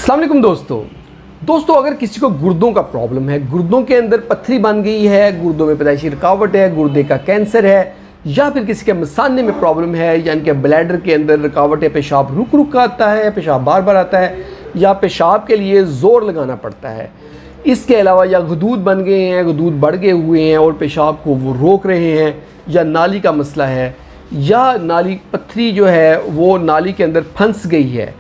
अस्सलाम वालेकुम दोस्तों अगर किसी को गुर्दों का प्रॉब्लम है, गुर्दों के अंदर पत्थरी बन गई है, गुर्दों में पैदाइशी रुकावट है, गुर्दे का कैंसर है, या फिर किसी के मसाने में प्रॉब्लम है, यानी कि ब्लैडर के अंदर रुकावट है, पेशाब रुक रुक आता है, पेशाब बार बार आता है, या पेशाब के लिए ज़ोर लगाना पड़ता है। इसके अलावा या गदूद बन गए हैं, गदूद बढ़ गए हुए हैं और पेशाब को वो रोक रहे हैं, या नाली का मसला है, या नाली पत्थरी जो है वो नाली के अंदर फंस गई है।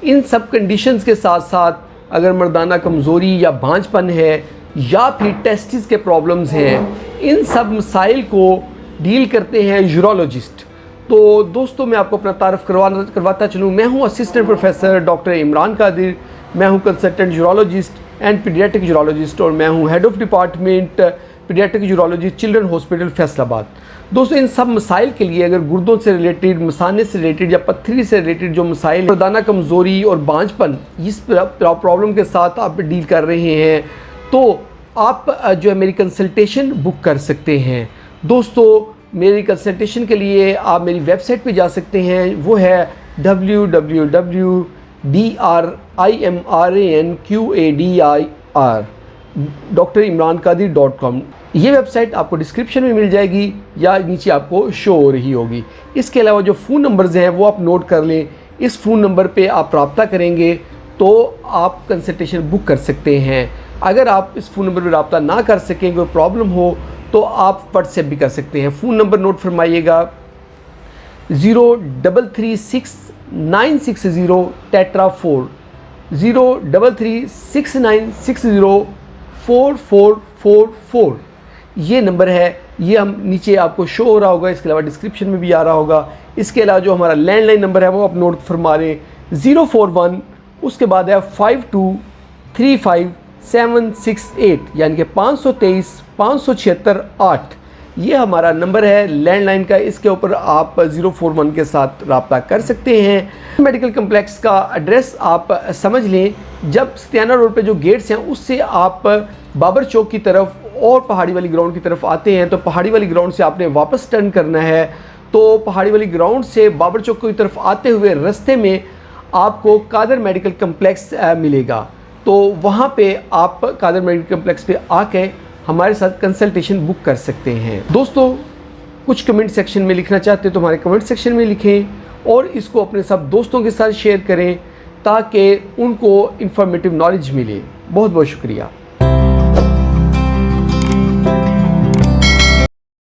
इन सब कंडीशंस के साथ साथ अगर मर्दाना कमज़ोरी या भांजपन है या फिर टेस्टिस के प्रॉब्लम्स हैं, इन सब मसाइल को डील करते हैं यूरोलॉजिस्ट। तो दोस्तों मैं आपको अपना तारफ़ करवाता चलूँ। मैं हूँ assistant professor doctor Imran Qadir, मैं हूँ consultant urologist and paediatric urologist, और मैं हूँ head of department paediatric urology children hospital Faisalabad. दोस्तों इन सब मसाइल के लिए अगर गुर्दों से रिलेटेड, मसाने से रिलेटेड या पत्थरी से रिलेटेड जो मसाइल, मर्दाना कमज़ोरी और बांझपन, इस प्रॉब्लम के साथ आप डील कर रहे हैं, तो आप जो है मेरी कंसल्टेशन बुक कर सकते हैं। दोस्तों मेरी कंसल्टेशन के लिए आप मेरी वेबसाइट पे जा सकते हैं, वो है www.DRIMRANQADIR.DrImranKadir.com। ये वेबसाइट आपको डिस्क्रिप्शन में मिल जाएगी या नीचे आपको शो हो रही होगी। इसके अलावा जो फ़ोन नंबर्स हैं वो आप नोट कर लें। इस फ़ोन नंबर पे आप रब्ता करेंगे तो आप कंसल्टेशन बुक कर सकते हैं। अगर आप इस फ़ोन नंबर पर रब्ता ना कर सकें, कोई प्रॉब्लम हो, तो आप व्हाट्सएप भी कर सकते हैं। फ़ोन नंबर नोट फरमाइएगा 03369604 0336960444। ये नंबर है, ये हम नीचे आपको शो हो रहा होगा, इसके अलावा डिस्क्रिप्शन में भी आ रहा होगा। इसके अलावा जो हमारा लैंडलाइन नंबर है वो आप नोट फरमा लें 041, उसके बाद है 5235768, यानी कि 523-576-8। ये हमारा नंबर है लैंडलाइन का। इसके ऊपर आप 041 के साथ रब्ता कर सकते हैं। मेडिकल कम्प्लेक्स का एड्रेस आप समझ लें, जब सतियाना रोड पे जो गेट्स हैं उससे आप बाबर चौक की तरफ और पहाड़ी वाली ग्राउंड की तरफ आते हैं, तो पहाड़ी वाली ग्राउंड से आपने वापस टर्न करना है। तो पहाड़ी वाली ग्राउंड से बाबर चौक की तरफ आते हुए रास्ते में आपको कादर मेडिकल कम्प्लेक्स मिलेगा, तो वहाँ पे आप कादर मेडिकल कम्प्लेक्स पे आके हमारे साथ कंसल्टेशन बुक कर सकते हैं। दोस्तों कुछ कमेंट सेक्शन में लिखना चाहते हैं तो हमारे कमेंट सेक्शन में लिखें, और इसको अपने सब दोस्तों के साथ शेयर करें ताकि उनको इंफॉर्मेटिव नॉलेज मिले। बहुत बहुत शुक्रिया।